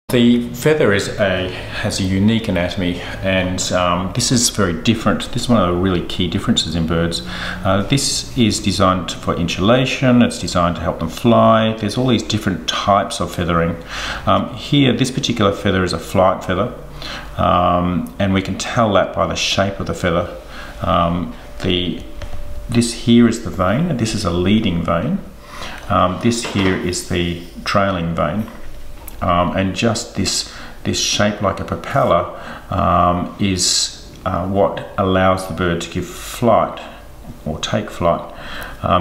The feather has a unique anatomy, and this is very different. This is one of the really key differences in birds. This is designed for insulation, it's designed to help them fly. There's all these different types of feathering. Here, this particular feather is a flight feather, and we can tell that by the shape of the feather. This here is the vein, and this is a leading vein. This here is the trailing vein. And just this shape like a propeller is what allows the bird to give flight or take flight.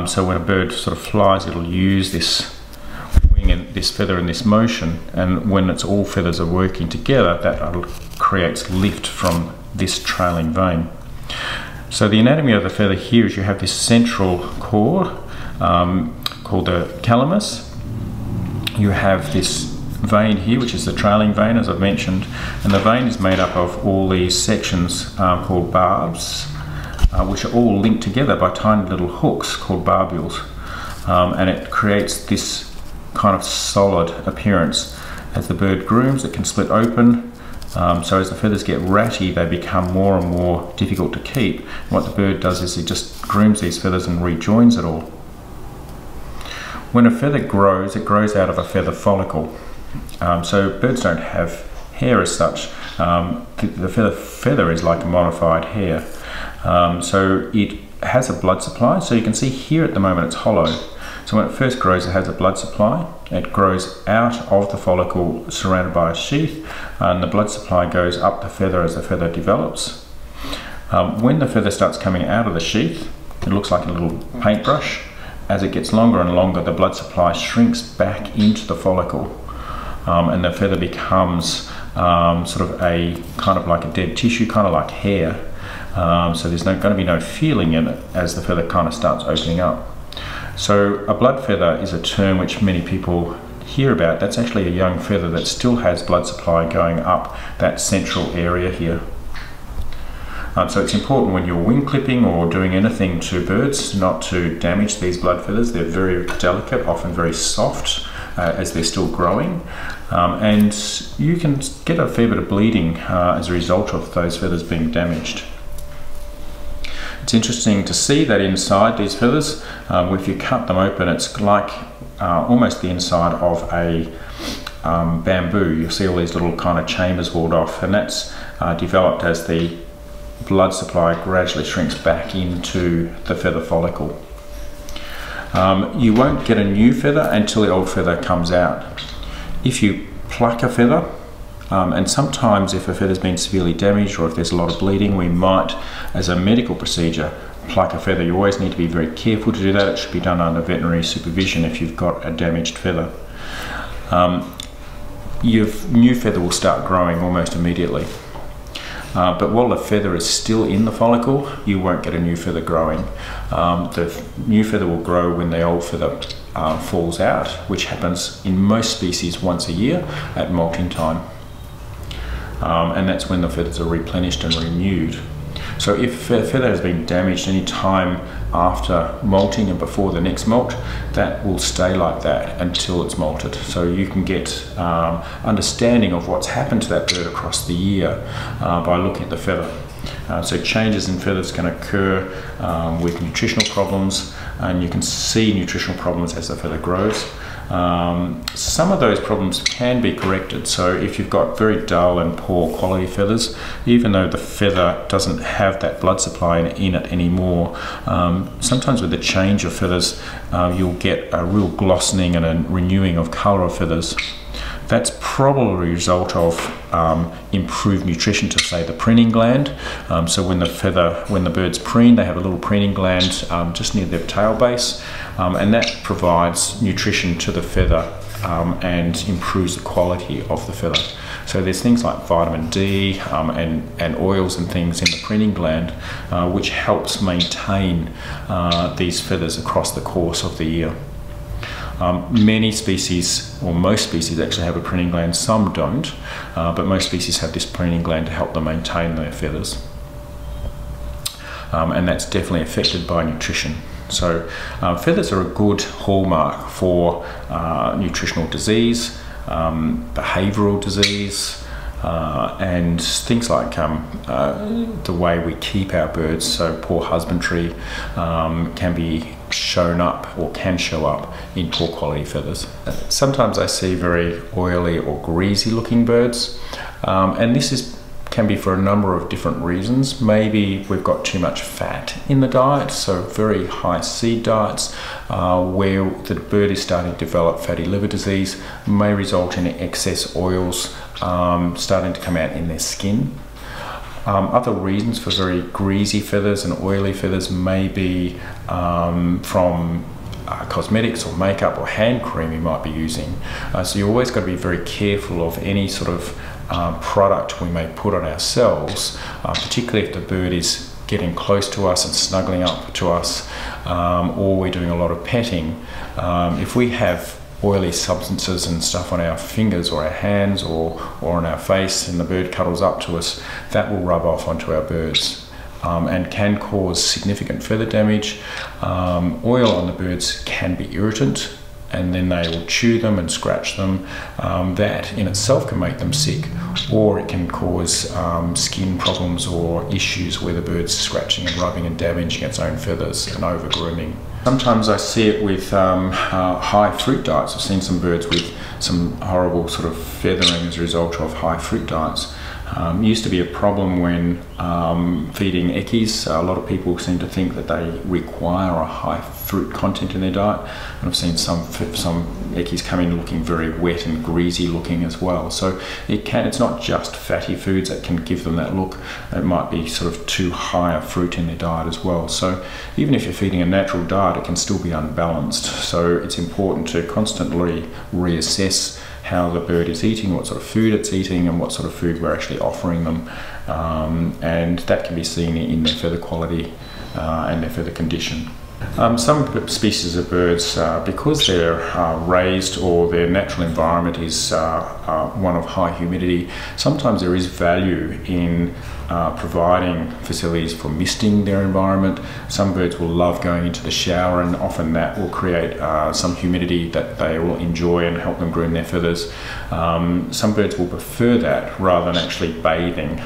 So when a bird sort of flies, it'll use this wing and this feather and this motion, and when it's all feathers are working together, that creates lift from this trailing vein. So the anatomy of the feather here is you have this central cord called the calamus. You have this vein here, which is the trailing vein, as I've mentioned, and the vein is made up of all these sections called barbs, which are all linked together by tiny little hooks called barbules, and it creates this kind of solid appearance. As the bird grooms, it can split open, so as the feathers get ratty, they become more and more difficult to keep. And what the bird does is it just grooms these feathers and rejoins it all. When a feather grows, it grows out of a feather follicle. So birds don't have hair as such. The feather is like a modified hair. So it has a blood supply. So you can see here at the moment it's hollow. So when it first grows, it has a blood supply. It grows out of the follicle surrounded by a sheath, and the blood supply goes up the feather as the feather develops. When the feather starts coming out of the sheath, it looks like a little paintbrush. As it gets longer and longer, the blood supply shrinks back into the follicle. And the feather becomes sort of a kind of like a dead tissue, kind of like hair. So there's going to be no feeling in it as the feather kind of starts opening up. So a blood feather is a term which many people hear about. That's actually a young feather that still has blood supply going up that central area here. So it's important when you're wing clipping or doing anything to birds not to damage these blood feathers. They're very delicate, often very soft, as they're still growing, and you can get a fair bit of bleeding as a result of those feathers being damaged. It's interesting to see that inside these feathers, if you cut them open, it's like almost the inside of a bamboo. You'll see all these little kind of chambers walled off, and that's developed as the blood supply gradually shrinks back into the feather follicle. You won't get a new feather until the old feather comes out. If you pluck a feather, and sometimes if a feather's been severely damaged or if there's a lot of bleeding, we might, as a medical procedure, pluck a feather. You always need to be very careful to do that. It should be done under veterinary supervision if you've got a damaged feather. Your new feather will start growing almost immediately. But while the feather is still in the follicle, you won't get a new feather growing. The new feather will grow when the old feather falls out, which happens in most species once a year at molting time. And that's when the feathers are replenished and renewed. So if a feather has been damaged any time after molting and before the next molt, that will stay like that until it's molted. So you can get understanding of what's happened to that bird across the year by looking at the feather. So changes in feathers can occur with nutritional problems, and you can see nutritional problems as the feather grows. Some of those problems can be corrected. So if you've got very dull and poor quality feathers, even though the feather doesn't have that blood supply in it anymore, sometimes with the change of feathers, you'll get a real glossening and a renewing of colour of feathers. That's probably a result of improved nutrition to, say, the preening gland. So when the birds preen, they have a little preening gland just near their tail base, and that provides nutrition to the feather and improves the quality of the feather. So there's things like vitamin D and oils and things in the preening gland, which helps maintain these feathers across the course of the year. Many species, or most species, actually have a preening gland. Some don't, but most species have this preening gland to help them maintain their feathers. And that's definitely affected by nutrition. So feathers are a good hallmark for nutritional disease, behavioural disease, and things like the way we keep our birds, so poor husbandry can be shown up or can show up in poor quality feathers. Sometimes I see very oily or greasy looking birds, and this can be for a number of different reasons. Maybe we've got too much fat in the diet, so very high seed diets where the bird is starting to develop fatty liver disease may result in excess oils starting to come out in their skin. Other reasons for very greasy feathers and oily feathers may be from cosmetics or makeup or hand cream you might be using. So you always got to be very careful of any sort of product we may put on ourselves, particularly if the bird is getting close to us and snuggling up to us, or we're doing a lot of petting. If we have oily substances and stuff on our fingers or our hands or on our face and the bird cuddles up to us, that will rub off onto our birds and can cause significant feather damage. Oil on the birds can be irritant, and then they will chew them and scratch them. That in itself can make them sick, or it can cause skin problems or issues where the bird's scratching and rubbing and damaging its own feathers and over grooming. Sometimes I see it with high fruit diets. I've seen some birds with some horrible sort of feathering as a result of high fruit diets. Used to be a problem when feeding eckies. A lot of people seem to think that they require a high fruit content in their diet, and I've seen some eckies come in looking very wet and greasy looking as well. So it's not just fatty foods that can give them that look. It might be sort of too high a fruit in their diet as well. So even if you're feeding a natural diet, it can still be unbalanced. So it's important to constantly reassess how the bird is eating, what sort of food it's eating, and what sort of food we're actually offering them. And that can be seen in their feather quality and their feather condition. Some species of birds, because they're raised or their natural environment is one of high humidity, sometimes there is value in providing facilities for misting their environment. Some birds will love going into the shower, and often that will create some humidity that they will enjoy and help them groom their feathers. Some birds will prefer that rather than actually bathing,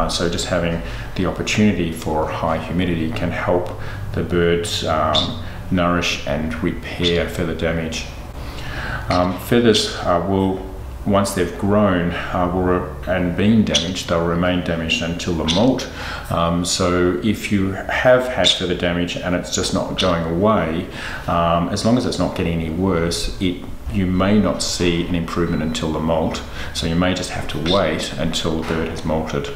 so just having the opportunity for high humidity can help the birds nourish and repair feather damage. Feathers will, once they've grown and been damaged, they'll remain damaged until the molt. So if you have had feather damage and it's just not going away, as long as it's not getting any worse, you may not see an improvement until the molt. So you may just have to wait until the bird has molted.